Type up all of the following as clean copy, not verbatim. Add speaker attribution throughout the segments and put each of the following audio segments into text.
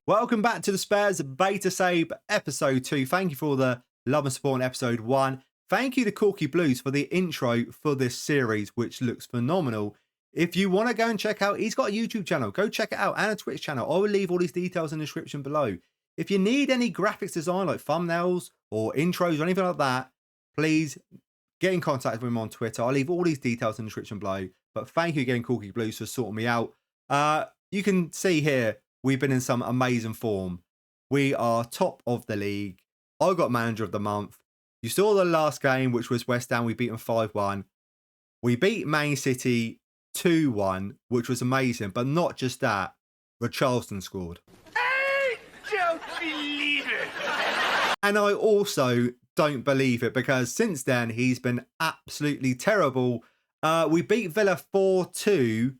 Speaker 1: Welcome back to the Spurs Beta Save episode 2. Thank you for all the love and support in episode 1. Thank you to Korky Blues for the intro for this series, which looks phenomenal. If you want to go and check out, he's got a YouTube channel. Go check it out, and a Twitch channel. I will leave all these details in the description below. If you need any graphics design like thumbnails or intros or anything like that, please get in contact with him on Twitter. I'll leave all these details in the description below. But thank you again, Korky Blues, for sorting me out. You can see here, we've been in some amazing form. We are top of the league. I got manager of the month. You saw the last game, which was West Ham. We beat them 5-1. We beat Man City 2-1, which was amazing. But not just that. Richarlison scored.
Speaker 2: I don't believe it.
Speaker 1: And I also don't believe it, because since then, he's been absolutely terrible. We beat Villa 4-2.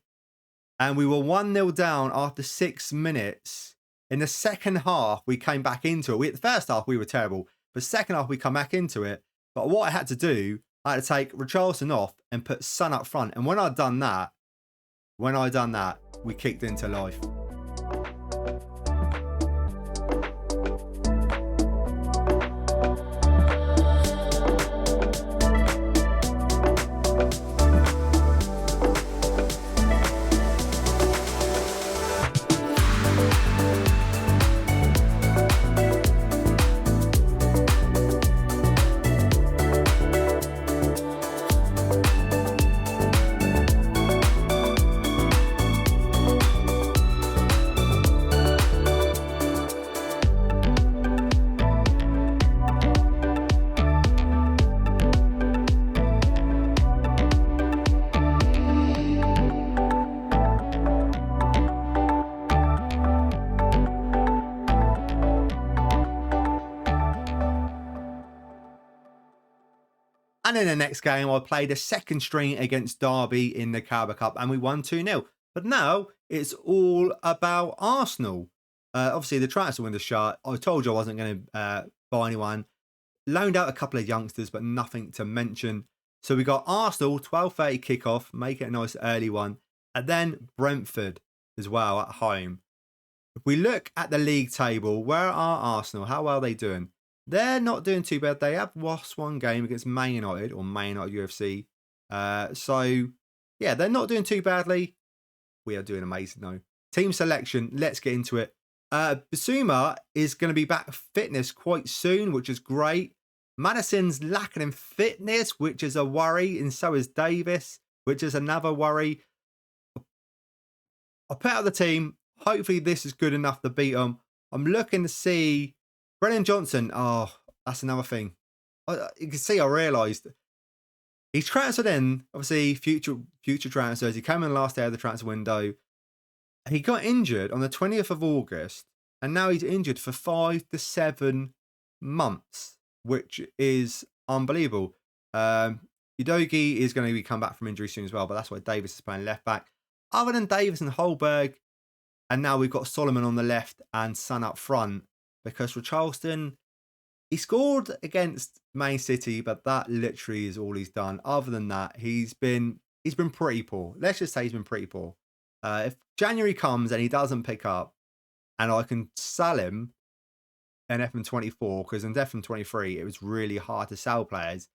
Speaker 1: And we were 1-0 down after 6 minutes. In the second half, we came back into it. The first half, we were terrible. But second half, we come back into it. But what I had to do, I had to take Richarlison off and put Son up front. And when I'd done that, we kicked into life. And in the next game, I played a second string against Derby in the Carabao Cup, and we won 2-0. But now it's all about Arsenal. Obviously, the transfer window's shut. I told you I wasn't going to buy anyone. Loaned out a couple of youngsters, but nothing to mention. So we got Arsenal, 12:30 kickoff, make it a nice early one. And then Brentford as well at home. If we look at the league table, where are Arsenal? How well are they doing? They're not doing too bad. They have lost one game against Man United, or Man United UFC. So, yeah, they're not doing too badly. We are doing amazing, though. Team selection, let's get into it. Basuma is going to be back fitness quite soon, which is great. Madison's lacking in fitness, which is a worry, and so is Davis, which is another worry. I'll put out the team. Hopefully this is good enough to beat them. I'm looking to see Brennan Johnson. Oh, that's another thing. You can see I realised he's transferred in, obviously, future transfers. He came in the last day of the transfer window. He got injured on the 20th of August, and now he's injured for 5 to 7 months, which is unbelievable. Udogie is going to come back from injury soon as well, but that's why Davis is playing left back. Other than Davis and Holberg, and now we've got Solomon on the left and Son up front, because Richarlison, he scored against Man City, but that literally is all he's done. Other than that, he's been pretty poor. Let's just say he's been pretty poor. If January comes and he doesn't pick up, and I can sell him in FM24, because in FM23 it was really hard to sell players,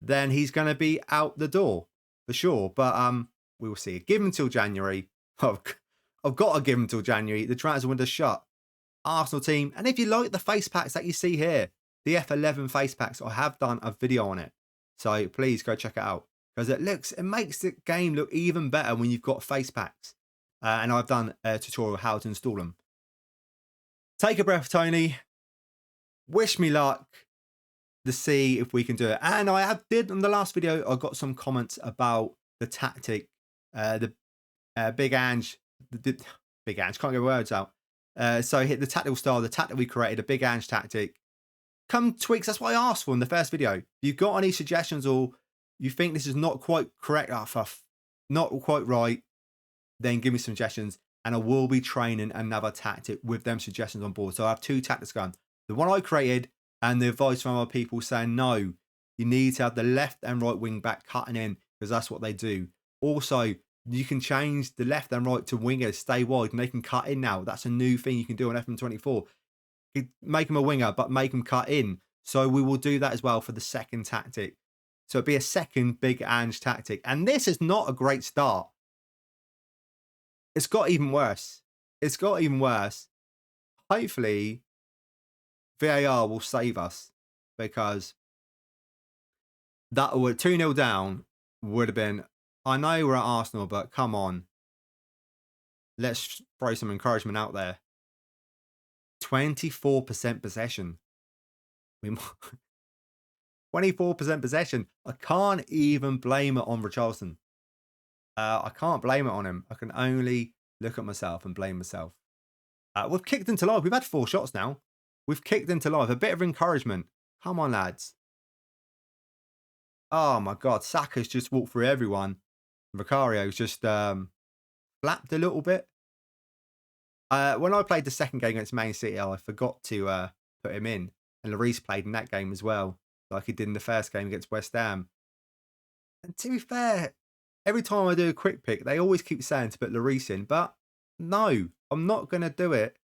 Speaker 1: then he's going to be out the door for sure. But we will see. Give him until January. I've got to give him until January. The transfer window's shut. Arsenal team. And if you like the face packs that you see here, the F11 face packs, I have done a video on it. So please go check it out, because it makes the game look even better when you've got face packs. And I've done a tutorial how to install them. Take a breath, Tony. Wish me luck to see if we can do it. And I did in the last video, I got some comments about the tactic, the Big Ange, Big Ange, can't get words out. So hit the tactical style, the tactic we created, a Big Ange tactic. Come tweaks, that's what I asked for in the first video. If you've got any suggestions, or you think this is not quite correct, not quite right, then give me suggestions, and I will be training another tactic with them suggestions on board. So I have 2 tactics going. The one I created, and the advice from other people saying, no, you need to have the left and right wing back cutting in, because that's what they do. Also, You can change the left and right to wingers, stay wide, and they can cut in now. That's a new thing you can do on FM24. You make them a winger, but make them cut in. So we will do that as well for the second tactic. So it'll be a second Big Ange tactic. And this is not a great start. It's got even worse. It's got even worse. Hopefully, VAR will save us, because that would 2-0 down would have been, I know we're at Arsenal, but come on. Let's throw some encouragement out there. 24% possession. 24% possession. I can't even blame it on Richarlison. I can't blame it on him. I can only look at myself and blame myself. We've kicked into life. We've had 4 shots now. We've kicked into life. A bit of encouragement. Come on, lads. Oh, my God. Saka's just walked through everyone. Vicario's just flapped a little bit. When I played the second game against Man City, I forgot to put him in. And Lloris played in that game as well, like he did in the first game against West Ham. And to be fair, every time I do a quick pick, they always keep saying to put Lloris in. But no, I'm not going to do it.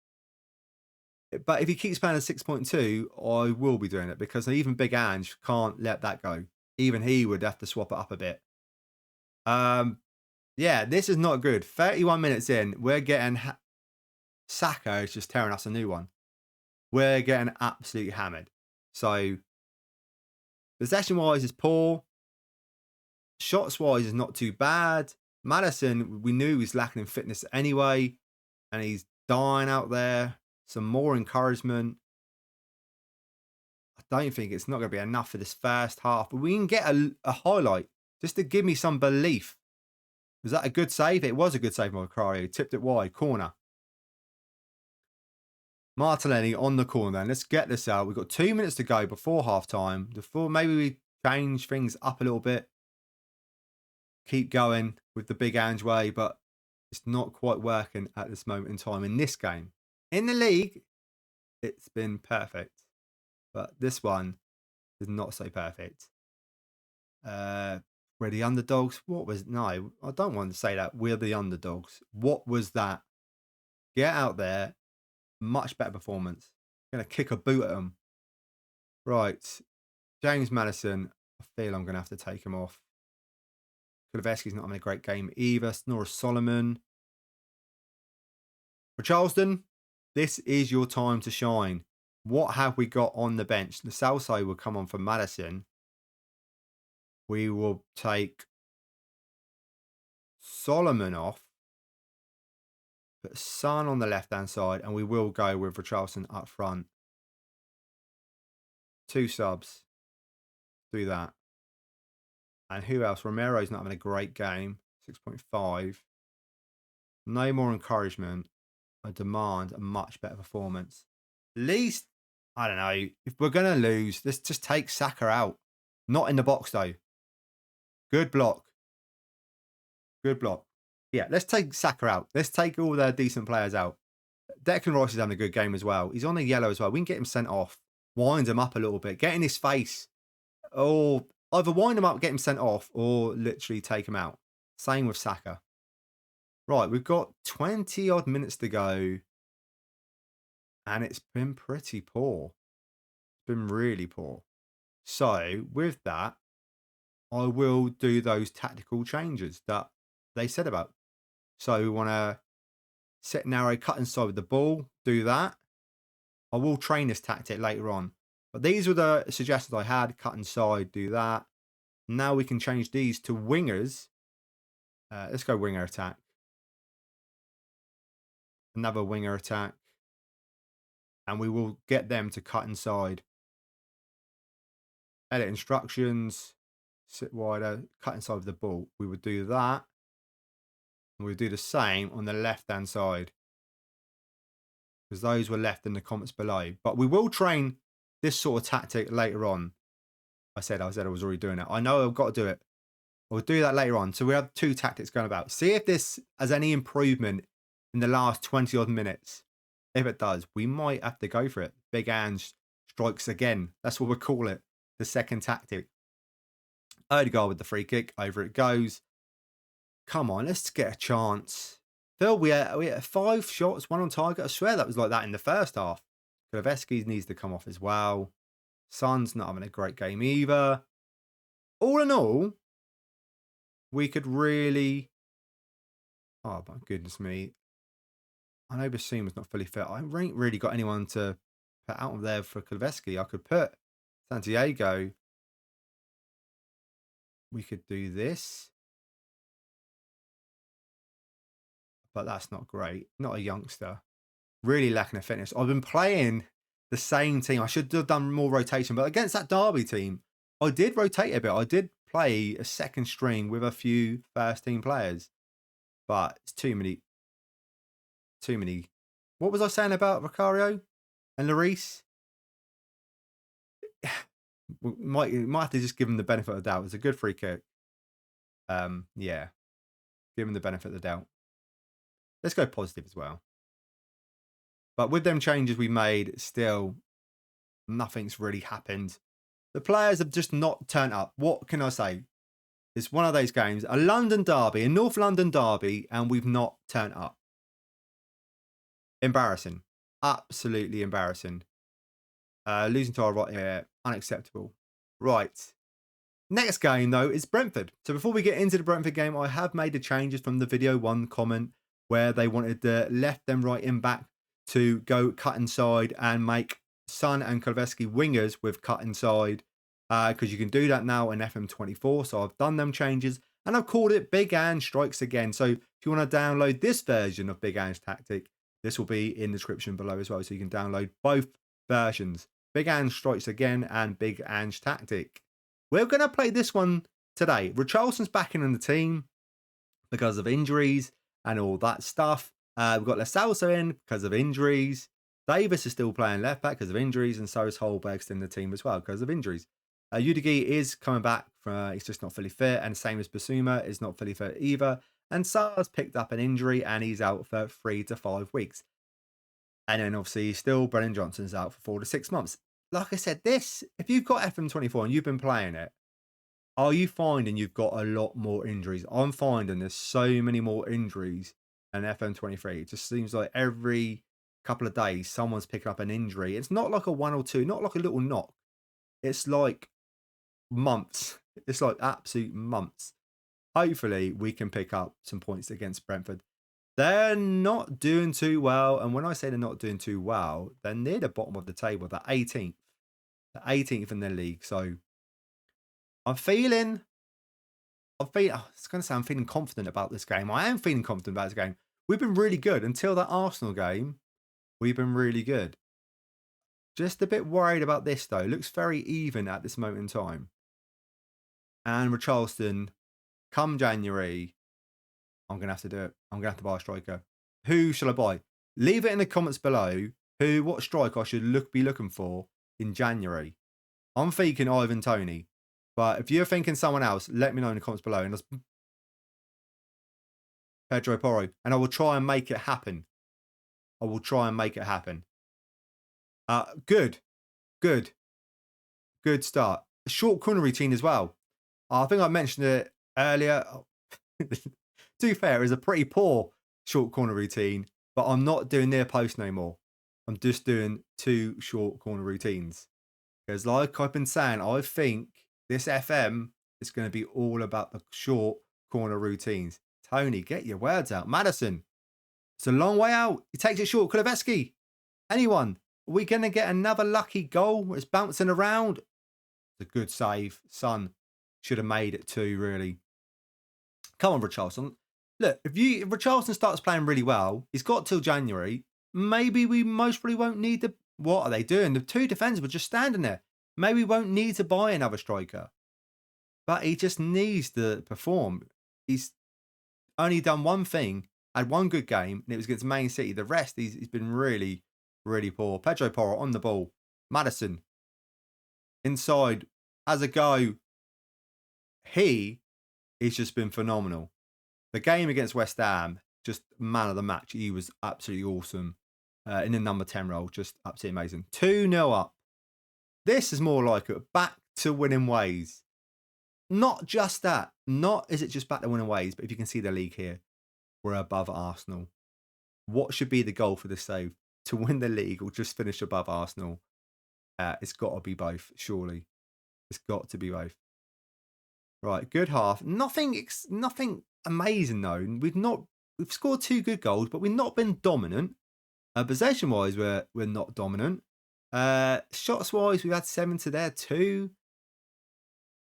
Speaker 1: But if he keeps playing at 6.2, I will be doing it, because even Big Ange can't let that go. Even he would have to swap it up a bit. Yeah, this is not good. 31 minutes in, we're getting... Saka is just tearing us a new one. We're getting absolutely hammered. So, possession-wise is poor. Shots-wise is not too bad. Maddison, we knew he was lacking in fitness anyway, and he's dying out there. Some more encouragement. I don't think it's not going to be enough for this first half, but we can get a highlight just to give me some belief. Was that a good save? It was a good save by Korky. Tipped it wide. Corner. Martinelli on the corner then. Let's get this out. We've got 2 minutes to go before half-time. Before maybe we change things up a little bit. Keep going with the Big Ange Way, but it's not quite working at this moment in time in this game. In the league, it's been perfect. But this one is not so perfect. We're the underdogs. What was... No, I don't want to say that. We're the underdogs. What was that? Get out there. Much better performance. Going to kick a boot at them. Right. James Maddison. I feel I'm going to have to take him off. Kulusevski's not having a great game either. Nor is Solomon. For Charleston, this is your time to shine. What have we got on the bench? The Salso will come on for Maddison. We will take Solomon off. Put Son on the left-hand side, and we will go with Richarlison up front. 2 subs. Do that. And who else? Romero's not having a great game. 6.5. No more encouragement. I demand a much better performance. At least, I don't know, if we're going to lose, let's just take Saka out. Not in the box, though. Good block. Good block. Yeah, let's take Saka out. Let's take all their decent players out. Declan Rice is having a good game as well. He's on the yellow as well. We can get him sent off. Wind him up a little bit. Get in his face. Or either wind him up, get him sent off, or literally take him out. Same with Saka. Right, we've got 20-odd minutes to go. And it's been pretty poor. It's been really poor. So, with that, I will do those tactical changes that they said about. So we want to set narrow, cut inside with the ball, do that. I will train this tactic later on. But these were the suggestions I had. Cut inside, do that. Now we can change these to wingers. Let's go winger attack. Another winger attack. And we will get them to cut inside. Edit instructions. Sit wider, cut inside with the ball. We would do that. We'll do the same on the left-hand side, because those were left in the comments below. But we will train this sort of tactic later on. I said I was already doing it. I know I've got to do it. We'll do that later on. So we have 2 tactics going about. See if this has any improvement in the last 20-odd minutes. If it does, we might have to go for it. Big Ange strikes again. That's what we'll call it. The second tactic. Odegaard with the free kick. Over it goes. Come on, let's get a chance. Phil, we had 5 shots, 1 on target. I swear that was like that in the first half. Kuleveski needs to come off as well. Son's not having a great game either. All in all, we could really... Oh, my goodness me. I know Bassoon's not fully fit. I ain't really got anyone to put out of there for Kuleveski. I could put Santiago. We could do this. But that's not great. Not a youngster. Really lacking a fitness. I've been playing the same team. I should have done more rotation. But against that Derby team, I did rotate a bit. I did play a second string with a few first team players. But it's too many. What was I saying about Vicario and Lloris? Might have to just give him the benefit of the doubt. It's a good free kick. Yeah. Give him the benefit of the doubt. Let's go positive as well. But with them changes we made, still, nothing's really happened. The players have just not turned up. What can I say? It's one of those games, a London derby, a North London derby, and we've not turned up. Embarrassing. Absolutely embarrassing. Losing to our right here, unacceptable. Right. Next game, though, is Brentford. So before we get into the Brentford game, I have made the changes from the video 1 comment where they wanted the left and right in back to go cut inside and make Son and Kuleveski wingers with cut inside. Because you can do that now in FM24. So I've done them changes and I've called it Big Ange Strikes Again. So if you want to download this version of Big Ange Tactic, this will be in the description below as well. So you can download both versions. Big Ange Strikes Again and Big Ange Tactic. We're going to play this one today. Richarlison's back in the team because of injuries and all that stuff. We've got Lo Celso in because of injuries. Davis is still playing left back because of injuries, and so is Holberg's in the team as well because of injuries. Udigi is coming back from, he's just not fully fit, and same as Basuma is not fully fit either. And Sar's picked up an injury and he's out for 3 to 5 weeks. And then obviously still Brennan Johnson's out for 4 to 6 months. Like I said, this, if you've got FM24 and you've been playing it, are you finding you've got a lot more injuries? I'm finding there's so many more injuries than FM23. It just seems like every couple of days someone's picking up an injury. It's not like a 1 or 2, not like a little knock. It's like months. It's like absolute months. Hopefully we can pick up some points against Brentford. They're not doing too well. And when I say they're not doing too well, they're near the bottom of the table, the 18th. The 18th in their league. So I'm feeling, it's going to sound, I'm feeling confident about this game. I am feeling confident about this game. We've been really good until that Arsenal game. We've been really good. Just a bit worried about this though. Looks very even at this moment in time. And Richarlison, come January, I'm going to have to do it. I'm going to have to buy a striker. Who shall I buy? Leave it in the comments below what striker I should be looking for in January. I'm thinking Ivan Toney. But if you're thinking someone else, let me know in the comments below. And that's Pedro Porro. And I will try and make it happen. I will try and make it happen. Good start. A short corner routine as well. I think I mentioned it earlier. To be fair, it was a pretty poor short corner routine, but I'm not doing near post no more. I'm just doing 2 short corner routines. Because like I've been saying, I think this FM is going to be all about the short corner routines. Tony, get your words out. Madison, it's a long way out. He takes it short. Kuleveski, anyone? Are we going to get another lucky goal? It's bouncing around. It's a good save. Son should have made it too, really. Come on, Richarlison. Look, if Richarlison starts playing really well, he's got till January. Maybe we most probably won't need to. What are they doing? The 2 defenders were just standing there. Maybe we won't need to buy another striker. But he just needs to perform. He's only done one thing, had 1 good game, and it was against Man City. The rest, he's been really, really poor. Pedro Porro on the ball. Madison inside as a go. He's just been phenomenal. The game against West Ham, just man of the match. He was absolutely awesome. In the number 10 role, just absolutely amazing. 2-0 up. This is more like it. Back to winning ways. not just that. Not is it just back to winning ways, but if you can see the league here, we're above Arsenal. What should be the goal for this save? To win the league or just finish above Arsenal? It's got to be both, surely. It's got to be both. Right, good half. Nothing amazing though. We've scored 2 good goals, but we've not been dominant. Possession wise, we're not dominant. Shots wise, we've had 7 to their 2.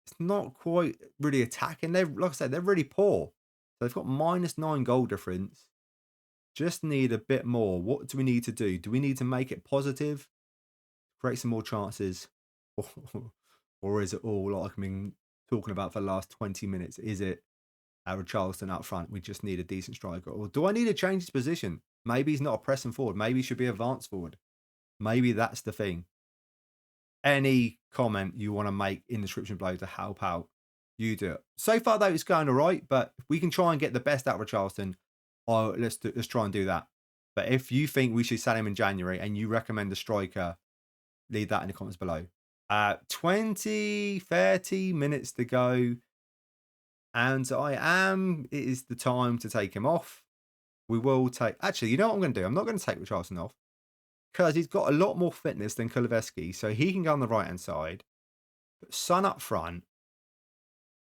Speaker 1: It's not quite really attacking. Like I said, they're really poor. So they've got -9 goal difference. Just need a bit more. What do we need to do? Do we need to make it positive? Create some more chances? Or is it all like I've been talking about for the last 20 minutes? Is it Richarlison up front? We just need a decent striker. Or do I need to change his position? Maybe he's not a pressing forward. Maybe he should be advanced forward. Maybe that's the thing. Any comment you want to make in the description below to help out, you do it. So far though, it's going all right, but if we can try and get the best out of Richarlison, let's try and do that. But if you think we should sell him in January and you recommend a striker, leave that in the comments below. 20, 30 minutes to go. And it is the time to take him off. We will take, actually, you know what I'm going to do? I'm not going to take Richarlison off because he's got a lot more fitness than Kulusevski. So he can go on the right-hand side, put Son up front,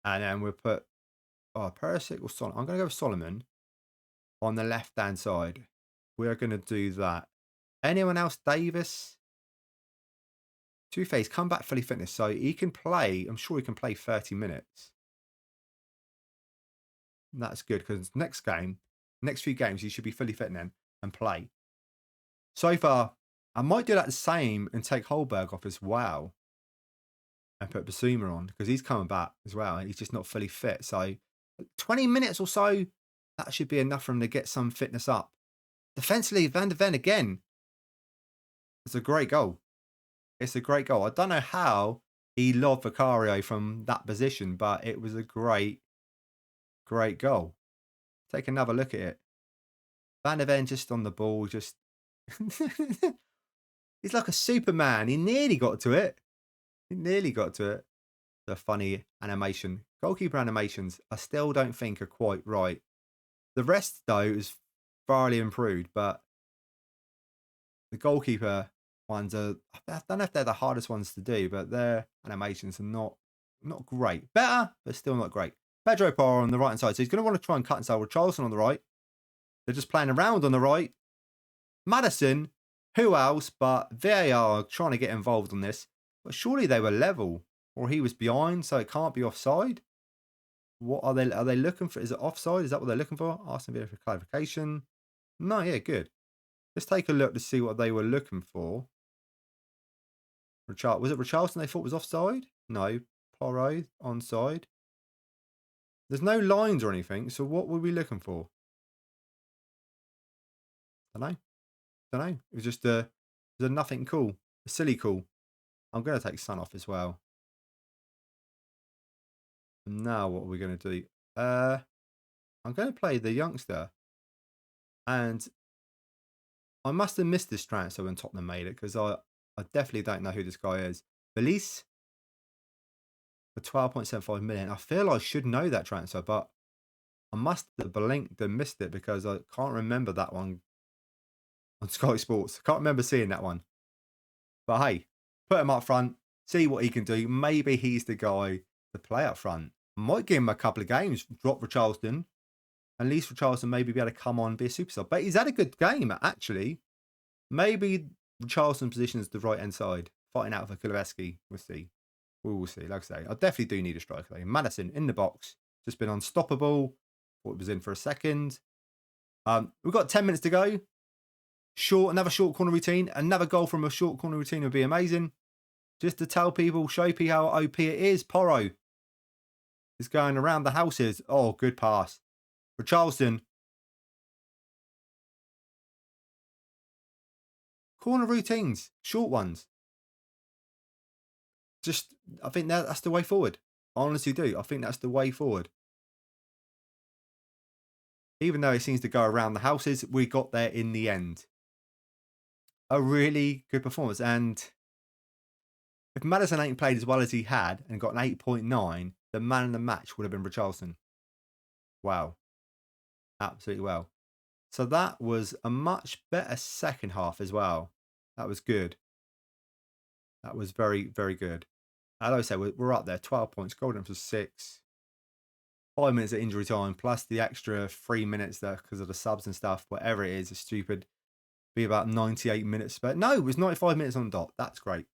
Speaker 1: and then we'll put, Perisic or Solomon. I'm going to go with Solomon on the left-hand side. We're going to do that. Anyone else? Davis? Two-Face, come back fully fitness. So he can play, I'm sure he can play 30 minutes. And that's good because next few games, he should be fully fit then and play. So far, I might do that the same and take Holberg off as well. And put Basuma on because he's coming back as well. He's just not fully fit. So 20 minutes or so, that should be enough for him to get some fitness up. Defensively, Van de Ven again. It's a great goal. It's a great goal. I don't know how he lobbed Vicario from that position, but it was a great goal. Take another look at it. Van de Ven just on the ball, just... He's like a Superman. He nearly got to it. The funny animation. Goalkeeper animations, I still don't think are quite right. The rest, though, is thoroughly improved, but the goalkeeper ones are... I don't know if they're the hardest ones to do, but their animations are not great. Better, but still not great. Pedro Porro on the right-hand side. So he's going to want to try and cut inside with Richarlison on the right. They're just playing around on the right. Maddison, who else but VAR trying to get involved on this. But surely they were level. Or he was behind, so it can't be offside. What are they looking for? Is it offside? Is that what they're looking for? Asking for clarification. No, yeah, good. Let's take a look to see what they were looking for. Was it Richarlison they thought was offside? No. Porro, onside. There's no lines or anything, so what were we looking for? Don't know. It was just a nothing cool. A silly call. I'm going to take Son off as well. Now what are we going to do? I'm going to play the youngster. And I must have missed this transfer when Tottenham made it because I definitely don't know who this guy is. Belize for 12.75 million. I feel I should know that transfer, but I must have blinked and missed it because I can't remember that one on Sky Sports. Can't remember seeing that one. But hey, put him up front, see what he can do. Maybe he's the guy to play up front. Might give him a couple of games, drop Richarlison. At least Richarlison maybe be able to come on and be a superstar. But he's had a good game, actually. Maybe Richarlison's position is the right-hand side. Fighting out for Kulusevski. We'll see. We will see. Like I say, I definitely do need a striker. Though. Maddison in the box. Just been unstoppable. Thought it was in for a second. We've got 10 minutes to go. Another short corner routine. Another goal from a short corner routine would be amazing. Just to tell people, show people how OP it is. Porro is going around the houses. Oh, good pass. Richarlison. Corner routines. Short ones. I think that's the way forward. I honestly do. I think that's the way forward. Even though it seems to go around the houses, we got there in the end. A really good performance. And if Maddison ain't played as well as he had and got an 8.9, the man of the match would have been Richarlison. Wow. Absolutely well. So that was a much better second half as well. That was good. That was very, very good. As I said, we're up there. 12 points. Golden for 6. 5 minutes of injury time, plus the extra 3 minutes there because of the subs and stuff. Whatever it is, it's stupid. Be about 98 minutes. But no, it was 95 minutes on the dot. That's great.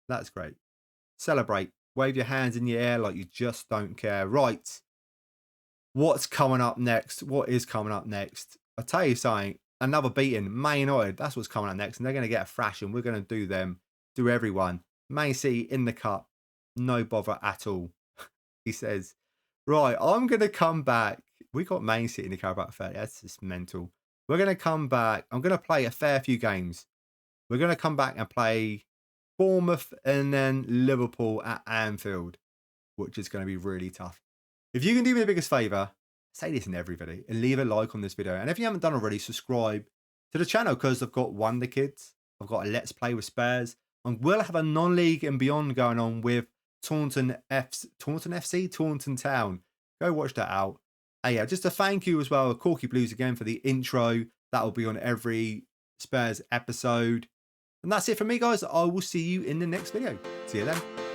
Speaker 1: That's great. Celebrate. Wave your hands in the air like you just don't care. Right. What's coming up next? What is coming up next? I'll tell you something. Another beating. Man United. That's what's coming up next. And they're going to get a thrashing. We're going to do them. Do everyone. Man City in the cup. No bother at all. He says, right, I'm going to come back. We got Man City in the Carabao Fair. That's just mental. We're going to come back. I'm going to play a fair few games. We're going to come back and play Bournemouth and then Liverpool at Anfield, which is going to be really tough. If you can do me the biggest favour, say this in everybody and leave a like on this video. And if you haven't done already, subscribe to the channel because I've got Wonder Kids. I've got a Let's Play with Spurs. And we'll have a non-league and beyond going on with Taunton Town. Go watch that out. And yeah, just a thank you as well, Korky Blues again for the intro. That will be on every Spurs episode. And that's it for me, guys. I will see you in the next video. See you then.